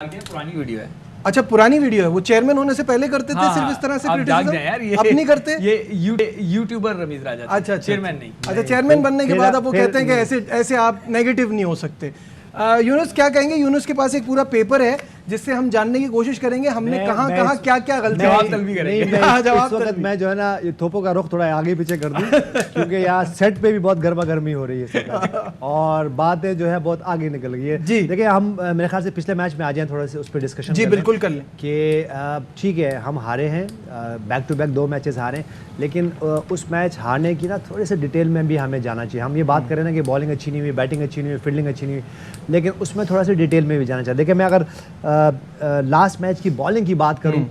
पुरानी वीडियो है। अच्छा पुरानी वीडियो है, वो चेयरमैन होने से पहले करते थे। सिर्फ इस तरह से क्रिटिसिज्म यार, ये अब नहीं करते। ये यूट्यूबर रमीज राजा। अच्छा चेयरमैन नहीं। अच्छा चेयरमैन बनने के बाद अब वो कहते हैं कि ऐसे ऐसे आप नेगेटिव नहीं हो सकते। यूनुस क्या कहेंगे? यूनुस के पास एक पूरा पेपर है जिससे हम जानने की कोशिश करेंगे हमने कहाँ कहाँ क्या क्या गलती करेंगे। मैं जो है ना ये थोपों का रुख थोड़ा आगे पीछे कर दूं क्योंकि यहाँ सेट पे भी बहुत गर्मा गर्मी हो रही है और बातें जो है बहुत आगे निकल गई है। जी देखिए हम मेरे ख्याल से पिछले मैच में आ जाए थोड़ा सा उस पर डिस्कशन। जी बिल्कुल कर लें कि ठीक है हम हारे हैं, बैक टू बैक 2 मैचेस हारे, लेकिन उस मैच हारने की ना थोड़े से डिटेल में भी हमें जाना चाहिए। हम ये बात करें ना कि बॉलिंग अच्छी नहीं हुई, बैटिंग अच्छी नहीं हुई, फील्डिंग अच्छी नहीं हुई, लेकिन उसमें थोड़ा सा डिटेल में भी जाना चाहिए। देखिए मैं अगर लास्ट मैच की बॉलिंग की बात करूं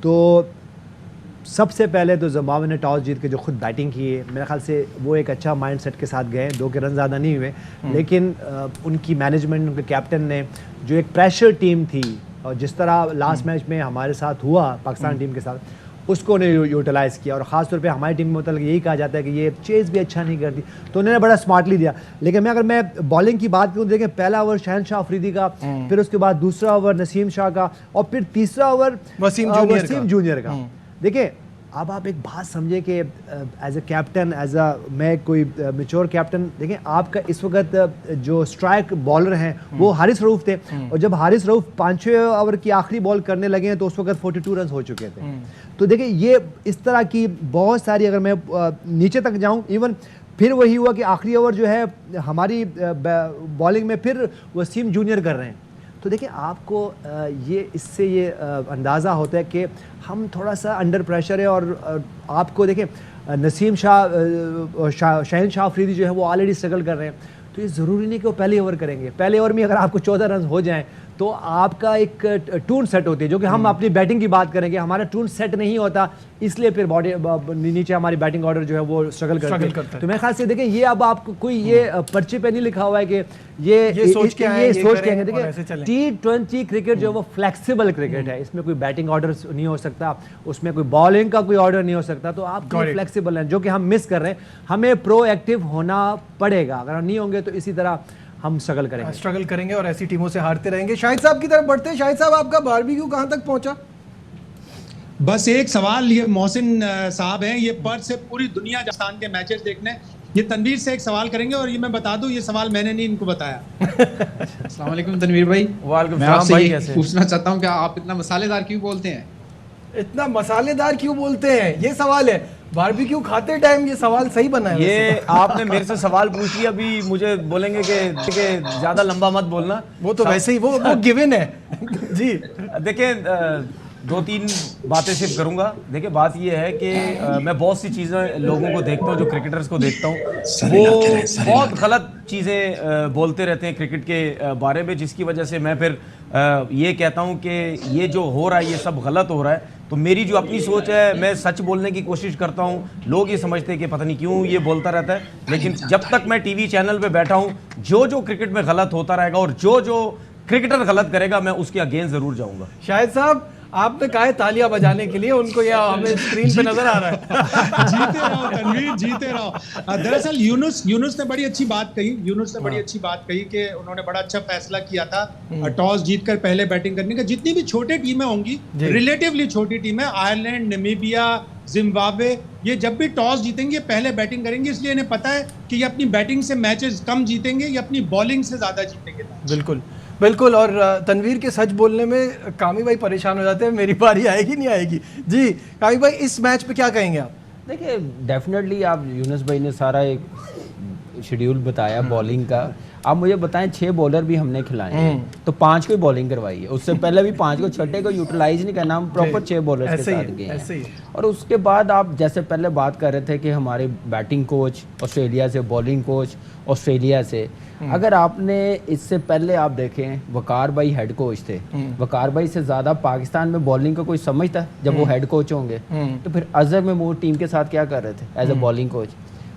तो सबसे पहले तो जिम्बाब्वे ने टॉस जीत के जो खुद बैटिंग की है, मेरे ख्याल से वो एक अच्छा माइंड सेट के साथ गए। 2 के रन ज़्यादा नहीं हुए, लेकिन उनकी मैनेजमेंट, उनके कैप्टन ने जो एक प्रेशर टीम थी और जिस तरह लास्ट मैच में हमारे साथ हुआ पाकिस्तान टीम के साथ, उसको उन्हें यूटिलाइज़ किया। और ख़ास तौर पे हमारी टीम में मतलब यही कहा जाता है कि ये चेज़ भी अच्छा नहीं करती, तो उन्होंने बड़ा स्मार्टली दिया। लेकिन अगर मैं बॉलिंग की बात करूँ, देखें पहला ओवर शहनशाह अफरीदी का, फिर उसके बाद दूसरा ओवर नसीम शाह का और फिर तीसरा ओवर वसीम जूनियर का। देखिए अब आप एक बात समझे कि एज ए कैप्टन, मैं कोई मेच्योर कैप्टन, देखें आपका इस वक्त जो स्ट्राइक बॉलर हैं वो हारिस रऊफ थे, और जब हारिस रऊफ 5वें ओवर की आखिरी बॉल करने लगे हैं तो उस वक्त 42 रन हो चुके थे। तो देखिए ये इस तरह की बहुत सारी, अगर मैं नीचे तक जाऊं, इवन फिर वही हुआ कि आखिरी ओवर जो है हमारी बॉलिंग में फिर वसीम जूनियर कर रहे हैं। तो देखिए आपको ये इससे ये अंदाज़ा होता है कि हम थोड़ा सा अंडर प्रेशर है। और आपको देखिए नसीम शहनशाह अफरीदी जो है वो ऑलरेडी स्ट्रगल कर रहे हैं, तो ये ज़रूरी नहीं कि वो पहले ओवर करेंगे। पहले ओवर में अगर आपको 14 रन हो जाएं तो आपका एक टून सेट होती है, जो कि हम अपनी बैटिंग की बात करेंगे, हमारा टून सेट नहीं होता, इसलिए फिर नीचे हमारी बैटिंग ऑर्डर जो है वो स्ट्रगल करते हैं। तो मेरे ख्याल से देखें ये अब आपको कोई ये पर्चे पे नहीं लिखा हुआ है कि ये सोच के आएंगे। देखिए T20 क्रिकेट जो है वो फ्लेक्सिबल क्रिकेट है, इसमें कोई बैटिंग ऑर्डर नहीं हो सकता, उसमें कोई बॉलिंग का कोई ऑर्डर नहीं हो सकता, तो आप फ्लेक्सिबल हैं, जो कि हम मिस कर रहे हैं। हमें प्रोएक्टिव होना पड़ेगा, अगर हम नहीं होंगे तो इसी तरह हम स्ट्रगल करेंगे और ऐसी टीमों से हारते रहेंगे। शाहिद साहब की तरफ बढ़ते हैं। शाहिद साहब आपका बारबेक्यू कहां तक पहुंचा? बस एक सवाल, ये मोहसिन साहब हैं, ये पर्थ से पूरी दुनिया पाकिस्तान के मैचेस देखने, ये तनवीर से एक सवाल करेंगे और ये मैं बता दूं ये सवाल मैंने नहीं इनको बताया। अस्सलाम वालेकुम तनवीर भाई। वालेकुम मैं आपसे ये पूछना चाहता हूं कि आप इतना मसालेदार क्यों बोलते हैं? इतना मसालेदार क्यों बोलते हैं, ये सवाल है। बारबेक्यू खाते टाइम ये सवाल सही बना है। ये आपने मेरे से सवाल पूछ लिया, अभी मुझे बोलेंगे कि ज्यादा लंबा मत बोलना। वो तो वैसे ही वो गिवन है। जी देखिए 2-3 बातें सिर्फ करूंगा। देखिए बात ये है कि मैं बहुत सी चीज़ें लोगों को देखता हूँ, जो क्रिकेटर्स को देखता हूँ, वो बहुत गलत चीज़ें बोलते रहते हैं क्रिकेट के बारे में, जिसकी वजह से मैं फिर ये कहता हूँ कि ये जो हो रहा है ये सब गलत हो रहा है। तो मेरी जो अपनी सोच है, मैं सच बोलने की कोशिश करता हूँ। लोग ये समझते हैं कि पता नहीं क्यों ये बोलता रहता है, लेकिन जब तक मैं टीवी चैनल पे बैठा हूँ, जो क्रिकेट में गलत होता रहेगा और जो क्रिकेटर गलत करेगा, मैं उसके अगेंस्ट जरूर जाऊंगा। शाहिद साहब आपने कहा है तालियां बजाने के लिए, उनको यह हमें स्क्रीन पे नजर आ रहा है। जीते रहो तनवीर, जीते रहो। दरअसल यूनुस ने बड़ी अच्छी बात कही, कि उन्होंने बड़ा अच्छा फैसला किया था टॉस जीतकर पहले बैटिंग करने का। जितनी भी छोटी टीमें होंगी, रिलेटिवली छोटी टीमें, आयरलैंड, नामीबिया, जिम्बाब्वे, ये जब भी टॉस जीतेंगे पहले बैटिंग करेंगे, इसलिए इन्हें पता है कि ये अपनी बैटिंग से मैचेस कम जीतेंगे, ये अपनी बॉलिंग से ज्यादा जीतेंगे। बिल्कुल। और तनवीर के सच बोलने में कामी भाई परेशान हो जाते हैं, मेरी बारी आएगी नहीं आएगी। जी कामी भाई इस मैच पे क्या कहेंगे आप? देखिए डेफिनेटली आप यूनुस भाई ने सारा एक शेड्यूल बताया बॉलिंग का। आप मुझे बताएं 6 बॉलर भी हमने खिलाए हैं, तो 5 को ही बॉलिंग करवाई है, उससे पहले भी 5 को, छठे को यूटिलाइज नहीं करना, हम प्रॉपर 6 बॉलर्स के साथ गए हैं। और उसके बाद आप जैसे पहले बात कर रहे थे कि हमारे बैटिंग कोच ऑस्ट्रेलिया से, बॉलिंग कोच ऑस्ट्रेलिया से, अगर आपने इससे पहले आप देखें वकार भाई हेड कोच थे, वकार भाई से ज़्यादा पाकिस्तान में बॉलिंग का कोई समझता जब वो हेड कोच होंगे, तो फिर अजहर महमूद टीम के साथ क्या कर रहे थे एज ए बॉलिंग कोच?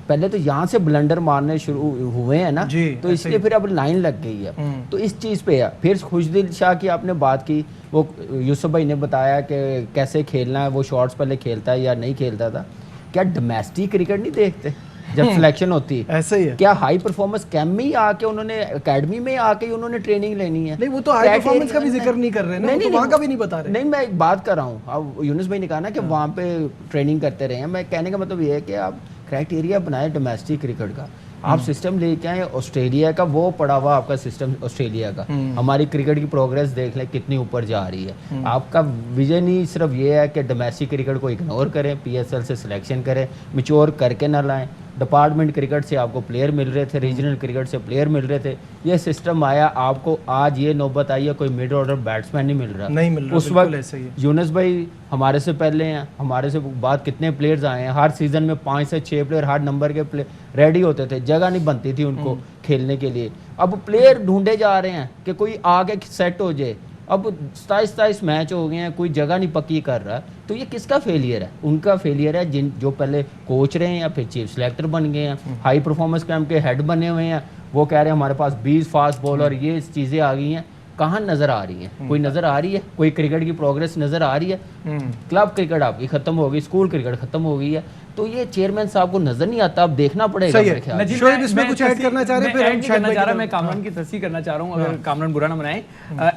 पहले तो यहाँ से ब्लंडर मारने शुरू हुए हैं ना, तो इसलिए फिर अब लाइन लग गई है। तो इस चीज़ पे है। फिर खुशदिल शाह की आपने बात की, वो यूसुफ भाई ने बताया कि कैसे खेलना है, वो शॉट्स पहले खेलता है या नहीं खेलता था। क्या डोमेस्टिक क्रिकेट नहीं देखते? जब सिलेक्शन होती है। ऐसा ही है। क्या हाई परफॉर्मेंस कैंप में ही आके उन्होंने, एकेडमी में आके ही उन्होंने ट्रेनिंग लेनी है? नहीं, वो तो हाई परफॉर्मेंस का भी जिक्र नहीं कर रहे ना, वो तो वहाँ का भी नहीं बता रहे। नहीं, मैं एक बात कर रहा हूँ, अब यूनुस भाई ने कहा ना कि वहाँ पे ट्रेनिंग करते रहे हैं। मैं कहने का मतलब ये है कि आप क्राइटेरिया बनाए डोमेस्टिक क्रिकेट का, आप सिस्टम लेके आए ऑस्ट्रेलिया का, वो पड़ा हुआ आपका सिस्टम ऑस्ट्रेलिया का। हमारी क्रिकेट की प्रोग्रेस देख लें कितनी ऊपर जा रही है। आपका विजन ही सिर्फ ये है कि डोमेस्टिक क्रिकेट को इग्नोर करें, पीएसएल से सिलेक्शन करें, मैच्योर करके ना लाएं। डिपार्टमेंट क्रिकेट से आपको प्लेयर मिल रहे थे, रीजनल क्रिकेट से प्लेयर मिल रहे थे, ये सिस्टम आया, आपको आज ये नौबत आई है कोई मिड ऑर्डर बैट्समैन नहीं मिल रहा। नहीं मिल रहा, उस बिल्कुल वक्त ऐसा ही है। यूनुस भाई हमारे से पहले हैं, हमारे से बाद कितने प्लेयर्स आए हैं, हर सीजन में 5 से 6 प्लेयर हर नंबर के प्लेयर रेडी होते थे, जगह नहीं बनती थी उनको खेलने के लिए। अब प्लेयर ढूंढे जा रहे हैं कि कोई आगे सेट हो जाए। अब 27 मैच हो गए हैं, कोई जगह नहीं पक्की कर रहा, तो ये किसका फेलियर है? उनका फेलियर है जिन जो पहले कोच रहे हैं या फिर चीफ सिलेक्टर बन गए हैं, हाई परफॉर्मेंस कैंप के हेड बने हुए हैं, वो कह रहे हैं हमारे पास 20 फास्ट बॉलर, ये चीज़ें आ गई हैं। कहाँ नज़र आ रही है? कोई नज़र आ रही है? कोई क्रिकेट की प्रोग्रेस नज़र आ रही है? क्लब क्रिकेट आपकी ख़त्म हो गई, स्कूल क्रिकेट ख़त्म हो गई है, तो ये चेयरमैन साहब को नज़र नहीं आता। अब देखना पड़ेगा मेरे ख्याल से। शोएब इसमें कुछ ऐड करना चाह रहे हैं? फिर हम शायद करना चाह रहा, मैं कामरान की तस्दीक करना चाह रहा हूँ, अगर कामरान बुरा ना मनाए।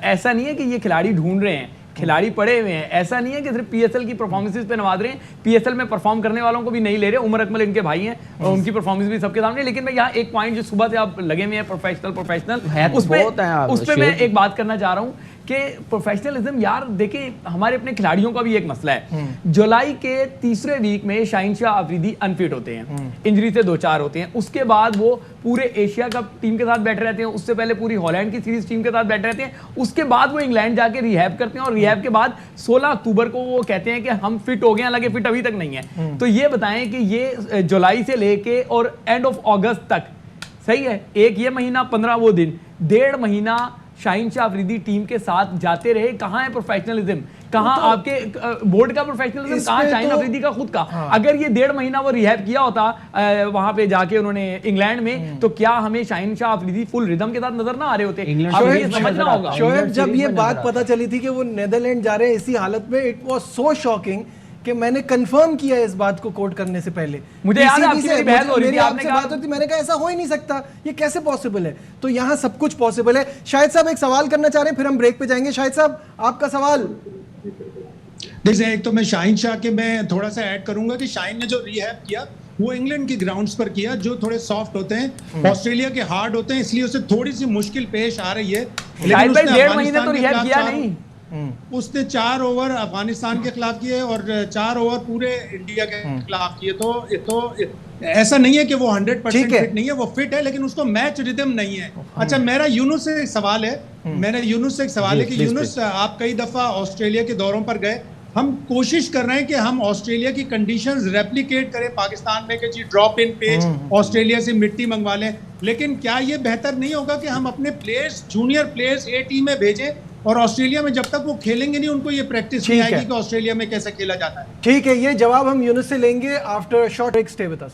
ऐसा नहीं है कि ये खिलाड़ी ढूंढ रहे हैं, खिलाड़ी पड़े हुए हैं। ऐसा नहीं है कि सिर्फ पीएसएल की परफॉर्मेंसेस पे नवाज रहे हैं, पीएसएल में परफॉर्म करने वालों को भी नहीं ले रहे। उमर अकमल इनके भाई हैं और उनकी परफॉर्मेंस भी सबके सामने। लेकिन मैं यहाँ एक पॉइंट जो सुबह से आप लगे हुए हैं प्रोफेशनल है तो बहुत है आप, उस पे मैं शेर। एक बात करना चाह रहा हूँ कि प्रोफेशनलिज्म, यार देखिए हमारे अपने खिलाड़ियों का भी एक मसला है। जुलाई के तीसरे वीक में शाहीन शाह अफरीदी अनफिट होते हैं, इंजरी से 2-4 होते हैं। उसके बाद वो पूरे एशिया कप टीम के साथ बैठे रहते हैं, उससे पहले पूरी हॉलैंड की सीरीज टीम के साथ बैठे रहते हैं। उसके बाद वो इंग्लैंड जाके रिहैब करते हैं और रिहैब के बाद 16 अक्टूबर को वो कहते हैं कि हम फिट हो गए हैं, हालांकि फिट अभी तक नहीं है। तो ये बताएं कि ये जुलाई से लेके और एंड ऑफ अगस्त तक, सही है, एक ये महीना 15 वो दिन, 1.5 महीना शाहीन शाह अफरीदी टीम के साथ जाते रहे। कहाँ है प्रोफेशनलिज्म? कहाँ आपके बोर्ड का प्रोफेशनलिज्म? कहाँ शाहीन अफरीदी का खुद का? अगर ये 1.5 महीना वो रिहैब किया होता वहां पे जाके उन्होंने इंग्लैंड में, तो क्या हमें शाहीन शाह अफरीदी फुल रिदम के साथ नजर ना आ रहे होते? आपको ये समझना होगा। शोएब, जब ये बात पता चली थी कि वो नेदरलैंड जा रहे हैं इसी हालत में, इट वाज सो शॉकिंग कि मैंने कंफर्म किया इस बात को कोट करने से पहले। मुझे याद है आपकी बहस हो रही थी, आपने कहा बात होती, मैंने कहा ऐसा हो ही नहीं सकता, ये कैसे पॉसिबल है? तो यहाँ सब कुछ पॉसिबल है। शाहिद साहब एक सवाल करना चाह रहे हैं, फिर हम ब्रेक पे जाएंगे। शाहिद साहब, आपका सवाल। देखिए, एक तो मैं शाहीन शाह के मैं थोड़ा सा ऐड करूंगा कि शाहीन ने जो रिहैब किया वो इंग्लैंड के ग्राउंड्स पर किया, जो थोड़े सॉफ्ट होते हैं, ऑस्ट्रेलिया के हार्ड होते हैं, इसलिए उसे थोड़ी सी मुश्किल पेश आ रही है। लेकिन उसने 1.5 महीने तो रिहैब किया नहीं। उसने 4 ओवर अफगानिस्तान के खिलाफ किए और 4 ओवर पूरे इंडिया के खिलाफ किए। तो ऐसा नहीं है कि वो 100% फिट नहीं है, वो फिट है, लेकिन उसको मैच रिदम नहीं है। अच्छा, मेरा यूनुस से एक सवाल है, कि यूनुस, आप कई दफा ऑस्ट्रेलिया के दौरों पर गए, हम कोशिश कर रहे हैं कि हम ऑस्ट्रेलिया की कंडीशंस रेप्लिकेट करें पाकिस्तान में, कि जी ड्रॉप इन पेच ऑस्ट्रेलिया से मिट्टी मंगवा लें। लेकिन क्या ये बेहतर नहीं होगा कि हम अपने प्लेयर्स, जूनियर प्लेयर्स ए टीम में भेजें, और ऑस्ट्रेलिया में जब तक वो खेलेंगे नहीं, उनको ये प्रैक्टिस नहीं आएगी कि ऑस्ट्रेलिया में कैसे खेला जाता है? ठीक है, ये जवाब हम यूनुस से लेंगे after short break. Stay with us.